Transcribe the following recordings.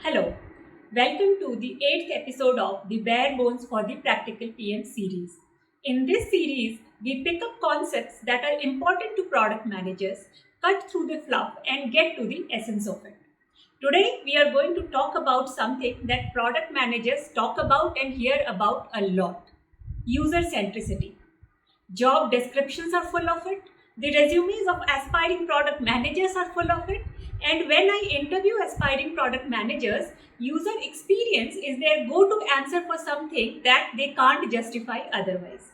Hello, welcome to the 8th episode of the Barebones for the Practical PM series. In this series, we pick up concepts that are important to product managers, cut through the fluff, and get to the essence of it. Today, we are going to talk about something that product managers talk about and hear about a lot: user centricity. Job descriptions are full of it. The resumes of aspiring product managers are full of it. And when I interview aspiring product managers, user experience is their go to answer for something that they can't justify otherwise.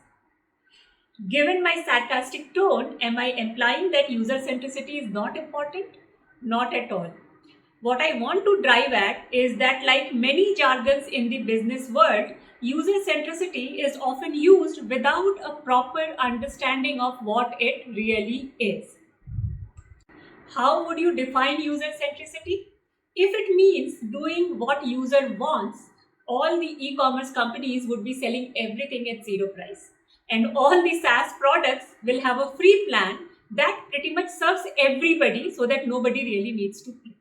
Given my sarcastic tone, am I implying that user centricity is not important? Not at all. What I want to drive at is that, like many jargons in the business world, user centricity is often used without a proper understanding of what it really is. How would you define user centricity? If it means doing what user wants, all the e-commerce companies would be selling everything at zero price. And all the SaaS products will have a free plan that pretty much serves everybody so that nobody really needs to pay.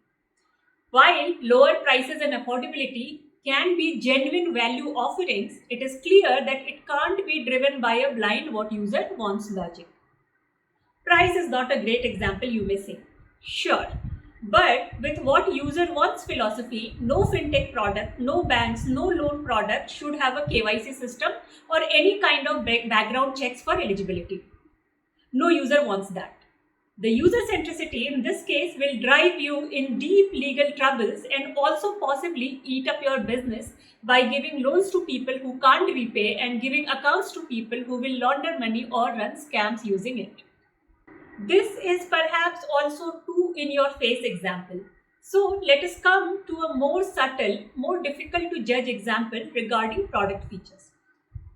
While lower prices and affordability can be genuine value offerings, it is clear that it can't be driven by a blind what user wants logic. Price is not a great example, you may say. Sure. But with what user wants philosophy, no fintech product, no banks, no loan product should have a KYC system or any kind of background checks for eligibility. No user wants that. The user centricity in this case will drive you in deep legal troubles and also possibly eat up your business by giving loans to people who can't repay and giving accounts to people who will launder money or run scams using it. This is perhaps also too in your face example. So let us come to a more subtle, more difficult to judge example regarding product features.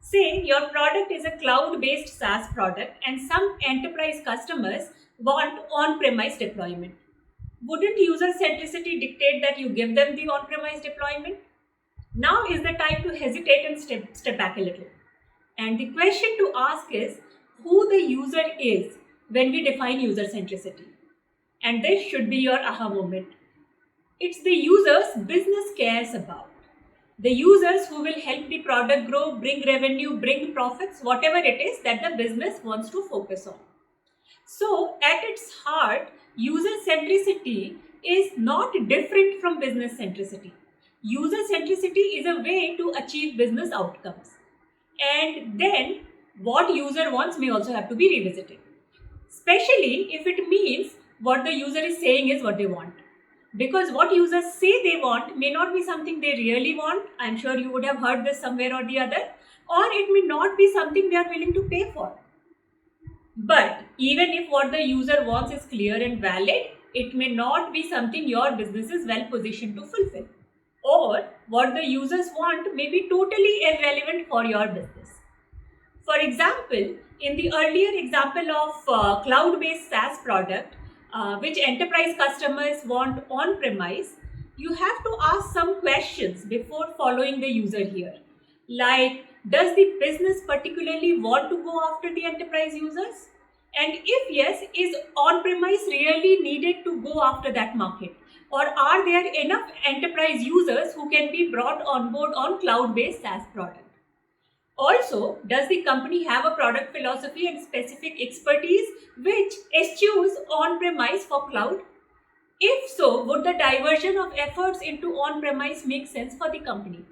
Say your product is a cloud-based SaaS product and some enterprise customers want on-premise deployment. Wouldn't user centricity dictate that you give them the on-premise deployment? Now is the time to hesitate and step back a little. And the question to ask is who the user is when we define user centricity. And this should be your aha moment. It's the users business cares about. The users who will help the product grow, bring revenue, bring profits, whatever it is that the business wants to focus on. So at its heart, user centricity is not different from business centricity. User centricity is a way to achieve business outcomes. And then what user wants may also have to be revisited. Especially if it means what the user is saying is what they want. Because what users say they want may not be something they really want. I'm sure you would have heard this somewhere or the other. Or it may not be something they are willing to pay for. But even if what the user wants is clear and valid, it may not be something your business is well positioned to fulfill. Or what the users want may be totally irrelevant for your business. For example, in the earlier example of cloud-based SaaS product, which enterprise customers want on-premise, you have to ask some questions before following the user here. Like, does the business particularly want to go after the enterprise users? And if yes, is on-premise really needed to go after that market? Or are there enough enterprise users who can be brought on board on cloud-based SaaS product? Also, does the company have a product philosophy and specific expertise which eschews on-premise for cloud? If so, would the diversion of efforts into on-premise make sense for the company?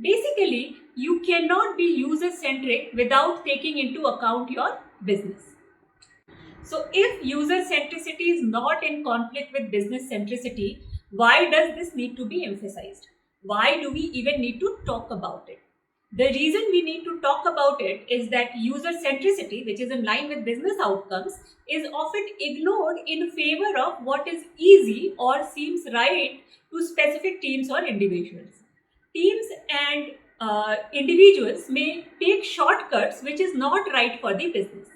Basically, you cannot be user-centric without taking into account your business. So if user centricity is not in conflict with business centricity, why does this need to be emphasized? Why do we even need to talk about it? The reason we need to talk about it is that user centricity, which is in line with business outcomes, is often ignored in favor of what is easy or seems right to specific teams or individuals. Teams and individuals may take shortcuts which is not right for the business.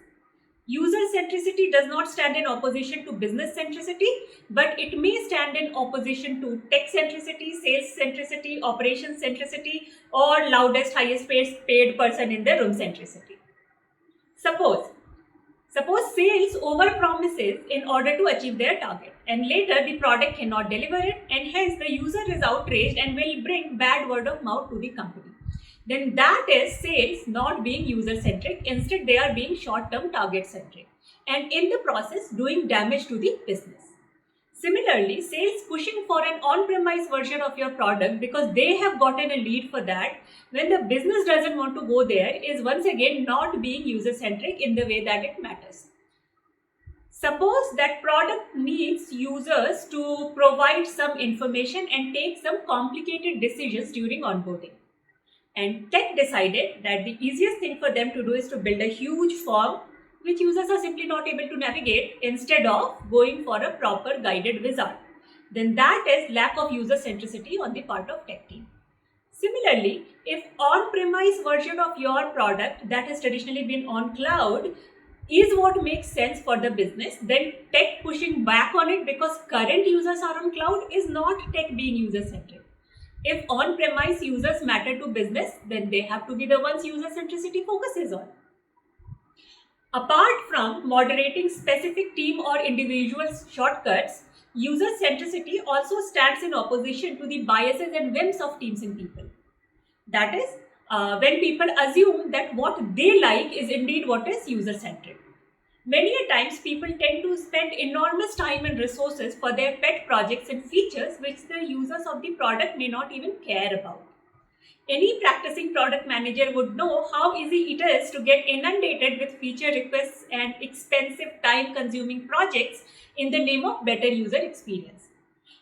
User centricity does not stand in opposition to business centricity, but it may stand in opposition to tech centricity, sales centricity, operations centricity, or loudest, highest paid person in the room centricity. Suppose Suppose sales over-promises in order to achieve their target, and later the product cannot deliver it, and hence the user is outraged and will bring bad word of mouth to the company. Then that is sales not being user-centric, instead they are being short-term target-centric, and in the process doing damage to the business. Similarly, sales pushing for an on-premise version of your product because they have gotten a lead for that when the business doesn't want to go there is once again not being user-centric in the way that it matters. Suppose that product needs users to provide some information and take some complicated decisions during onboarding. And tech decided that the easiest thing for them to do is to build a huge form which users are simply not able to navigate instead of going for a proper guided wizard. Then that is lack of user centricity on the part of tech team. Similarly, if on-premise version of your product that has traditionally been on cloud is what makes sense for the business, then tech pushing back on it because current users are on cloud is not tech being user-centric. If on-premise users matter to business, then they have to be the ones user centricity focuses on. Apart from moderating specific team or individual shortcuts, user centricity also stands in opposition to the biases and whims of teams and people. That is, when people assume that what they like is indeed what is user-centric. Many a times people tend to spend enormous time and resources for their pet projects and features which the users of the product may not even care about. Any practicing product manager would know how easy it is to get inundated with feature requests and expensive time-consuming projects in the name of better user experience.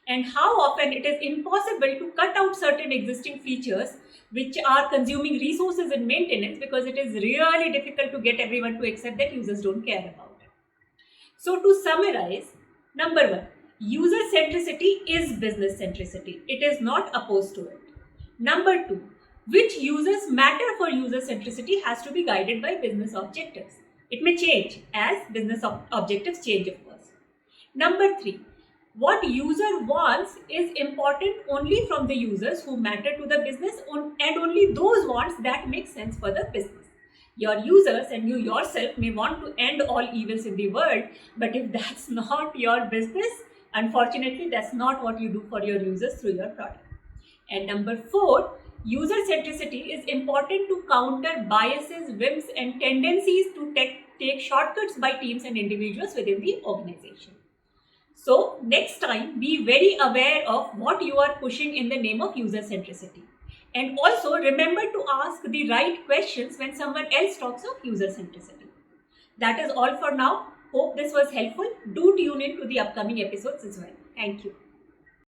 And how often it is impossible to cut out certain existing features which are consuming resources and maintenance because it is really difficult to get everyone to accept that users don't care about it. So to summarize, number one, user centricity is business centricity. It is not opposed to it. Number two, which users matter for user centricity has to be guided by business objectives. It may change as business objectives change, of course. Number three, what user wants is important only from the users who matter to the business and only those wants that make sense for the business. Your users and you yourself may want to end all evils in the world, but if that's not your business, unfortunately, that's not what you do for your users through your product. And number four, user centricity is important to counter biases, whims, and tendencies to take shortcuts by teams and individuals within the organization. So next time, be very aware of what you are pushing in the name of user centricity. And also remember to ask the right questions when someone else talks of user centricity. That is all for now. Hope this was helpful. Do tune in to the upcoming episodes as well. Thank you.